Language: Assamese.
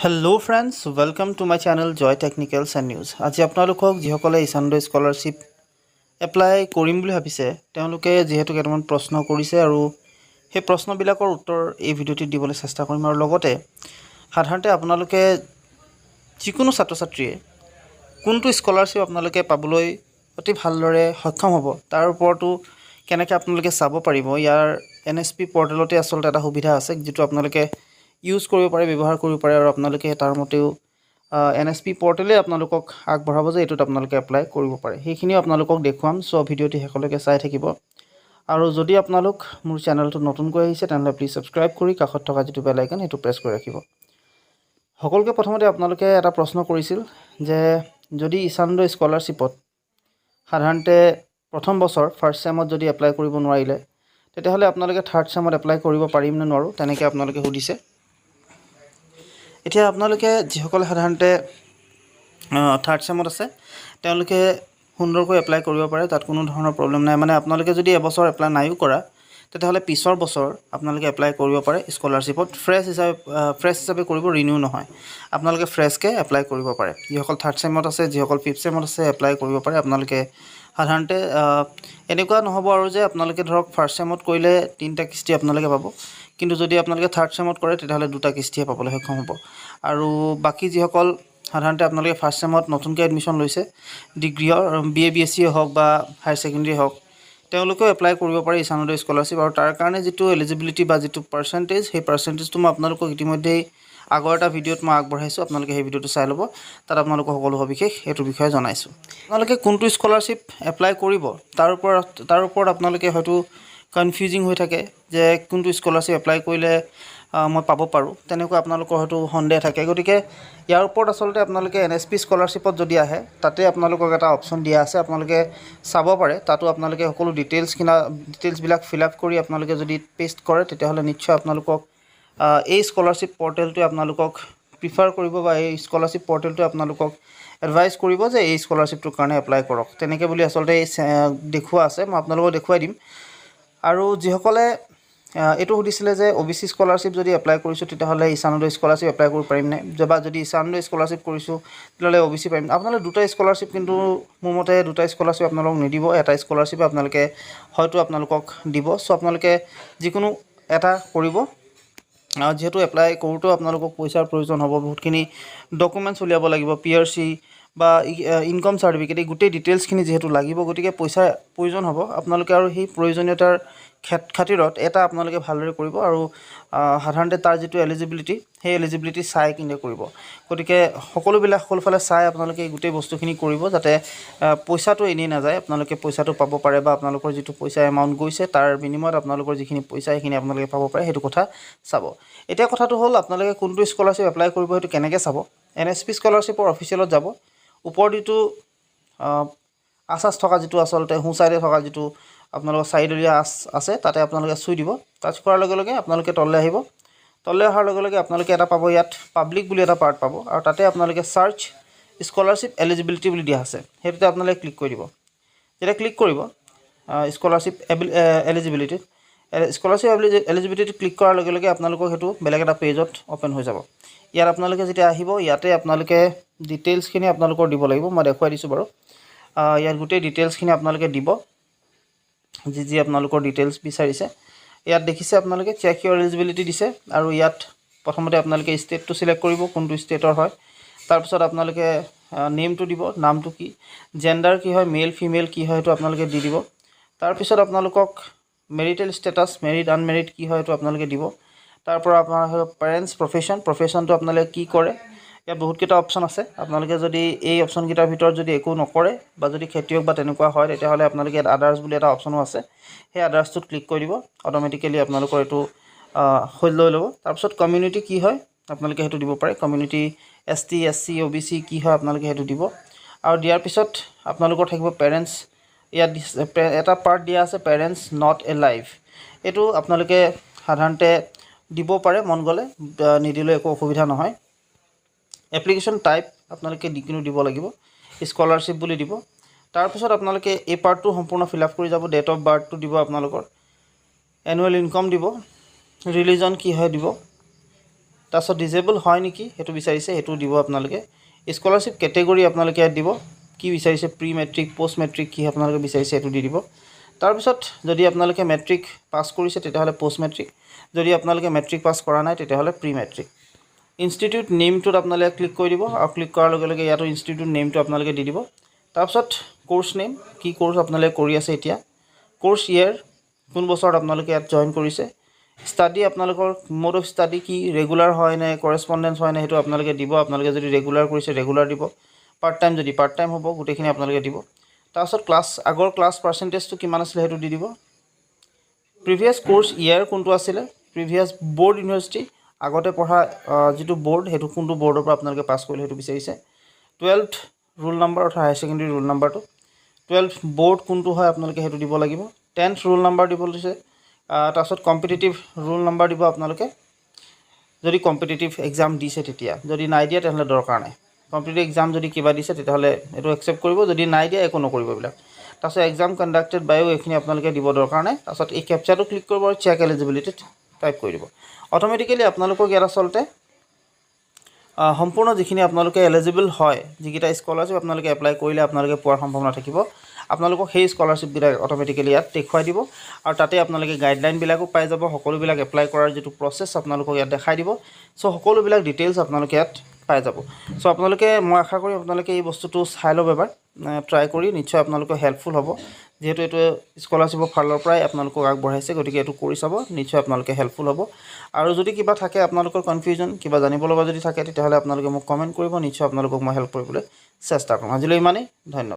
Hello friends, welcome to my channel Joy Technicals and News. আজি আপোনালোকক যিসকলে ইছানড স্কলাৰশ্বিপ এপ্লাই কৰিম বুলি ভাবিছে তেওঁলোকে যেহেতু কেইটামান প্ৰশ্ন কৰিছে আৰু সেই প্ৰশ্নবিলাকৰ উত্তৰ এই ভিডিঅ'টিত দিবলৈ চেষ্টা কৰিম আৰু লগতে সাধাৰণতে আপোনালোকে যিকোনো ছাত্ৰ ছাত্ৰীয়ে কোনটো স্কলাৰশ্বিপ আপোনালোকে পাবলৈ অতি ভালদৰে সক্ষম হ'ব তাৰ ওপৰতো কেনেকৈ আপোনালোকে চাব পাৰিব ইয়াৰ NSP পৰ্টেলতে আচলতে এটা সুবিধা আছে যিটো আপোনালোকে ইউজ কৰিব পাৰে ব্যৱহাৰ কৰিব পাৰে আৰু আপোনালোকে তাৰ মতেও NSP পৰ্টেলে আপোনালোকক আগবঢ়াব যে এইটোত আপোনালোকে এপ্লাই কৰিব পাৰে সেইখিনিও আপোনালোকক দেখুৱাম সো ভিডিঅ'টি শেষলৈকে চাই থাকিব আৰু যদি আপোনালোক মোৰ চেনেলটো নতুনকৈ আহিছে তেনলে প্লিজ সাবস্ক্ৰাইব কৰি কাষত থকা যেটো বেল আইকন এটো প্ৰেছ কৰি ৰাখিব সকলোকে প্ৰথমতে আপোনালোকে এটা প্ৰশ্ন কৰিছিল যে যদি ইছানড স্কলাৰশ্বিপত সাধাৰণতে প্ৰথম বছৰ ফাৰ্স্ট সেমত যদি এপ্লাই কৰিব নোৱাৰিলে তেতিয়াহলে আপোনালোকে থাৰ্ড সেমত এপ্লাই কৰিব পাৰিম নে নোৱাৰো তেনেকৈ আপোনালোকে সুধিছে এতিয়া আপোনালোকে যিসকলে সাধাৰণতে থাৰ্ড সেমত আছে তেওঁলোকে সুন্দৰকৈ এপ্লাই কৰিব পাৰে তাত কোনো ধৰণৰ প্ৰবলেম নাই মানে আপোনালোকে যদি এবছৰ এপ্লাই নাইও কৰা তেতিয়াহলে পিছৰ বছৰ আপোনালোকে এপ্লাই কৰিব পাৰে স্কলাৰশ্বিপত ফ্ৰেছ হিচাপে কৰিব ৰিনিউ নহয় আপোনালোকে ফ্ৰেছকে এপ্লাই কৰিব পাৰে যিসকল থাৰ্ড সেমত আছে যিসকল ফিফথ সেমত আছে এপ্লাই কৰিব পাৰে আপোনালোকে সাধাৰণতে এনেকুৱা নহব আৰু যে আপোনালোকে ধৰক ফাৰ্স্ট সেমত কৰিলে 3টা কিস্তি আপোনালোকে পাব কিন্তু যদি আপোনালোকে থাৰ্ড সেমত কৰে তেতিয়াহলে 2টা কিস্তিয়ে পাবলৈ সক্ষম হ'ব আৰু বাকি যিসকল সাধাৰণতে আপোনালোকে ফাৰ্স্ট সেমত নতুনকৈ এডমিশন লৈছে ডিগ্ৰীৰ BA BSc হওক বা হায়াৰ সেকেন্ডাৰী হওক তেওঁলোকেও এপ্লাই কৰিব পাৰে ইছানড স্কলাৰশ্বিপ আৰু তাৰ কাৰণে যেটো এলিজিবিলিটি বা যেটো পাৰ্সেন্টেজ সেই পাৰ্সেন্টেজটো মই আপোনালোকক ইতিমধ্যে আগৰ এটা ভিডিঅ'ত মই আগবঢ়াইছো আপোনালোকে সেই ভিডিঅ'টো চাই ল'ব তাত আপোনালোকক সকলো সবিশেষ এটো বিষয়ে জনাইছো আপোনালোকে কোনটো স্কলাৰশ্বিপ এপ্লাই কৰিব তাৰ ওপৰত আপোনালোকে হয়তো কনফিউজিং হৈ থাকে যে কোনটো স্কলাৰশ্বিপ এপ্লাই কৰিলে মই পাব পাৰো তেনেকুৱা আপোনালোকৰ হয়তো সন্দেহ থাকে গতিকে ইয়াৰ ওপৰত আসলতে আপোনালোকে NSP স্কলাৰশ্বিপত যদি আহে তাতে আপোনালোকক এটা অপচন দিয়া আছে আপোনালোকে চাব পাৰে তাতো আপোনালোকে সকলো ডিটেইলছ বিলাক ফিল আপ কৰি আপোনালোকে যদি পেষ্ট কৰে তেতিয়াহলে নিশ্চয় আপোনালোকক এই স্কলাৰশ্বিপ পৰ্টেলটো আপোনালোকক প্ৰিফাৰ কৰিব বা এই স্কলাৰশ্বিপ পৰ্টেলটো আপোনালোকক এডভাইস কৰিব যে এই স্কলাৰশ্বিপটোৰ কাৰণে এপ্লাই কৰক তেনেকৈ বুলি আসলতে দেখুৱা আছে মই আপোনালোকক দেখুৱাই দিম আৰু যিসকলে এটো সুধিছিলে যে OBC স্কলাৰশ্বিপ যদি এপ্লাই কৰিছো তেতিয়াহলে ইছানড স্কলাৰশ্বিপ এপ্লাই কৰিব পাৰিম নে যদি ইছানড স্কলাৰশ্বিপ কৰিছো তেতিয়াহলে OBC পাৰিম আপোনালোকে দুটা স্কলাৰশ্বিপ কিন্তু মোৰ মতে দুটা স্কলাৰশ্বিপ আপোনালোকক নিদিব এটা স্কলাৰশ্বিপ আপোনালোকে হয়তো আপোনালোকক দিব সো আপোনালোকে যিকোনো এটা কৰিব যেহেতু এপ্লাই কৰোটো আপোনালোকক পইচাৰ প্ৰয়োজন হ'ব বহুতখিনি ডকুমেন্টছ উলিয়াব লাগিব PRC বা ইনকাম সাৰ্টিফিকেট এই গোটেই ডিটেইলছখিনি যেহেতু লাগিব গতিকে পইচাৰ প্ৰয়োজন হ'ব আপোনালোকে আৰু সেই প্ৰয়োজনীয়তাৰ খাতিৰত এটা আপোনালোকে ভালদৰে কৰিব আৰু সাধাৰণতে তাৰ যেটো এলিজিবিলিটি সেই এলিজিবিলিটি চাই কিনে কৰিব গতিকে সকলোবিলাক সকলোফালে চাই আপোনালোকে এই গোটেই বস্তুখিনি কৰিব যাতে পইচাটো এনেই না যায় আপোনালোকে পইচাটো পাব পাৰে বা আপোনালোকৰ যেটো পইচা এমাউন্ট গৈছে তাৰ বিনিময়ত আপোনালোকৰ যিখিনি পইচা এইখিনি আপোনালোকে পাব পাৰে হেতু কথা চাব এতিয়া কথাটো হ'ল আপোনালোকে কোনটো স্কলাৰশ্বিপ এপ্লাই কৰিব হেতু কেনেকৈ চাব NSP স্কলাৰশ্বিপৰ অফিচিয়েলত যাব ওপৰ দিটো আসাস থকা যেটো আসলতে হু সাইডে থকা যেটো আপোনালোকৰ সাইডলিয়া আছে তাতে আপোনালোকে চুই দিব টাচ কৰাৰ লগে লগে আপোনালোকে তললে আহিব তললে অহাৰ লগে লগে আপোনালোকে এটা পাব ইয়াত পাব্লিক বুলি এটা পাৰ্ট পাব আৰু তাতে আপোনালোকে সাৰ্চ স্কলাৰশ্বিপ এলিজিবিলিটি বুলি দিয়া আছে হেতুতে আপোনালোকে ক্লিক কৰি দিব যেটা ক্লিক কৰিব স্কলাৰশ্বিপ এলিজিবিলিটি ক্লিক কৰাৰ লগে লগে আপোনালোকক হেতু বেলেগ এটা পেজত ওপেন হৈ যাব ইয়াত আপোনালোকে যেতিয়া আহিব ইয়াতে আপোনালোকে ডিটেইলছখিনি আপোনালোকৰ দিব লাগিব মই দেখুৱাই দিছো বাৰু ইয়াৰ গোটেই ডিটেইলছখিনি আপোনালোকে দিব যি আপোনালোকৰ ডিটেইলছ বিচাৰিছে ইয়াত দেখিছে আপোনালোকে চেক ইউৰ এলিজিবিলিটি দিছে আৰু ইয়াত প্ৰথমতে আপোনালোকে ষ্টেটটো সিলেক্ট কৰিব কোনটো ষ্টেটৰ হয় তাৰ পিছত আপোনালোকে নেমটো দিব নামটো কি জেন্ডাৰ কি হয় মেল ফিমেল কি হয় হেতু আপোনালোকে দি দিব তাৰ পিছত আপোনালোকক মেৰিটেল ষ্টেটাস মেৰিড আনমেৰিড কি হয় হেতু আপোনালোকে দিব তাৰ পৰা আপোনাৰ পেৰেন্টছ প্ৰফেশনটো আপোনালোকে কি কৰে ইয়াত বহুত কেইটা অপচন আছে আপোনালোকে যদি এই অপচন কেইটাৰ ভিতৰত যদি একো নকৰে বা যদি খেতিয়ক বা তেনেকুৱা হয় তেতিয়াহলে আপোনালোকে আদাৰ্স বুলি এটা অপচনো আছে সেই আদাৰ্সটোত ক্লিক কৰি দিব অটোমেটিক্যালি আপোনালোকৰ এটো হৈ লৈ ল'ব তাৰ পিছত কমিউনিটি কি হয় আপোনালোকে হেতু দিব পাৰে কমিউনিটি ST SC OBC কি হয় আপোনালোকে হেতু দিব আৰু দিয়াৰ পিছত আপোনালোকৰ থাকিব পেৰেন্টছ ইয়াত এটা পাৰ্ট দিয়া আছে পেৰেন্টছ নট এলাইভ এটো আপোনালোকে সাধাৰণতে দিব পাৰে মন গলে নিদিলে একো অসুবিধা নহয় এপ্লিকেশন টাইপ আপোনালোকে দিকিনো দিব লাগিব স্কলাৰশ্বিপ বুলি দিব তাৰ পিছত আপোনালোকে এই পাৰ্টটো সম্পূৰ্ণ ফিল আপ কৰি যাব ডেট অফ বাৰ্থটো দিব আপোনালোকৰ এনুৱেল ইনকাম দিব ৰিলিজন কি হয় দিব তাৰপিছত ডিজেবল হয় নেকি সেইটো বিচাৰিছে, সেইটো দিব আপোনালোকে। স্কলাৰশ্বিপ কেটেগৰী আপোনালোকে ইয়াত দিব, কি বিচাৰিছে প্ৰি মেট্ৰিক পষ্ট মেট্ৰিক কি আপোনালোকে বিচাৰিছে সেইটো দি দিব। তাৰপিছত যদি আপোনালোকে মেট্ৰিক পাছ কৰিছে তেতিয়াহ'লে পষ্ট মেট্ৰিক, যদি আপোনালোকে মেট্ৰিক পাছ কৰা নাই তেতিয়াহ'লে প্ৰি মেট্ৰিক। ইনষ্টিটিউট নেমটোত আপোনালোকে ক্লিক কৰি দিব, আৰু ক্লিক কৰাৰ লগে লগে ইয়াতো ইনষ্টিটিউট নেমটো আপোনালোকে দি দিব। তাৰপিছত কোৰ্চ নেম, কি কোৰ্চ আপোনালোকে কৰি আছে এতিয়া, কোৰ্চ ইয়েৰ, কোন বছৰত আপোনালোকে ইয়াত জইন কৰিছে, ষ্টাডি আপোনালোকৰ মোড অফ ষ্টাডি কি, ৰেগুলাৰ হয় নে কৰেছপণ্ডেঞ্চ হয় নে সেইটো আপোনালোকে দিব। আপোনালোকে যদি ৰেগুলাৰ কৰিছে ৰেগুলাৰ দিব, পাৰ্ট টাইম যদি পাৰ্ট টাইম হ'ব, গোটেইখিনি আপোনালোকে দিব। তাৰপিছত আগৰ ক্লাছ পাৰ্চেণ্টেজটো কিমান আছিলে সেইটো দি দিব। প্ৰিভিয়াছ কোৰ্চ ইয়েৰ কোনটো আছিলে, প্ৰিভিয়াছ বৰ্ড ইউনিভাৰ্চিটি, আগতে পঢ়া যিটো বৰ্ড সেইটো কোনটো বৰ্ডৰ পৰা আপোনালোকে পাছ কৰিলে সেইটো বিচাৰিছে। 12th ৰোল নাম্বাৰ অৰ্থাৎ হায়াৰ ছেকেণ্ডেৰী ৰোল নাম্বাৰটো, 12th বৰ্ড কোনটো হয় আপোনালোকে সেইটো দিব লাগিব। 10th ৰোল নাম্বাৰ দিব দিছে। তাৰপিছত কম্পিটিটিভ ৰোল নাম্বাৰ দিব আপোনালোকে, যদি কম্পিটিটিভ এক্সাম দিছে তেতিয়া, যদি নাই দিয়া তেতিয়াহ'লে দৰকাৰ নাই। কম্পিটিটিভ এক্সাম যদি কিবা দিছে তেতিয়াহ'লে এইটো একচেপ্ট কৰিব, যদি নাই দিয়া একো নকৰিব এইবিলাক। তাৰপিছত এক্সাম কণ্ডাক্টেড বায়ো এইখিনি আপোনালোকে দিব দৰকাৰ নাই। তাৰপিছত এই কেপচাটো ক্লিক কৰিব আৰু চেক এলিজিবিলিটিত টাইপ কৰি দিব। অট'মেটিকেলি আপোনালোকক ইয়াত আচলতে সম্পূৰ্ণ যিখিনি আপোনালোকে এলিজিবল হয়, যিকেইটা স্কলাৰশ্বিপ আপোনালোকে এপ্লাই কৰিলে আপোনালোকে পোৱাৰ সম্ভাৱনা থাকিব, আপোনালোকক সেই স্কলাৰশ্বিপবিলাক অট'মেটিকেলি ইয়াত দেখুৱাই দিব। আৰু তাতে আপোনালোকে গাইডলাইনবিলাকো পাই যাব, সকলোবিলাক এপ্লাই কৰাৰ যিটো প্ৰচেছ আপোনালোকক ইয়াত দেখাই দিব। চ' সকলোবিলাক ডিটেইলছ আপোনালোকে ইয়াত পাই যাব। চ' আপোনালোকে, মই আশা কৰি আপোনালোকে এই বস্তুটো চাই ল'ব এবাৰ, ট্ৰাই কৰি নিশ্চয় আপোনালোকৰ হেল্পফুল হ'ব। যিহেতু এইটো স্কলাৰশ্বিপৰ ফালৰ পৰাই আপোনালোকক আগবঢ়াইছে, গতিকে এইটো কৰি চাব, নিশ্চয় আপোনালোকে হেল্পফুল হ'ব। আৰু যদি কিবা থাকে আপোনালোকৰ কনফিউজন, কিবা জানিব লগা যদি থাকে তেতিয়াহ'লে আপোনালোকে মোক কমেণ্ট কৰিব, নিশ্চয় আপোনালোকক মই হেল্প কৰিবলৈ চেষ্টা কৰিম। আজিলৈ ইমানেই, ধন্যবাদ।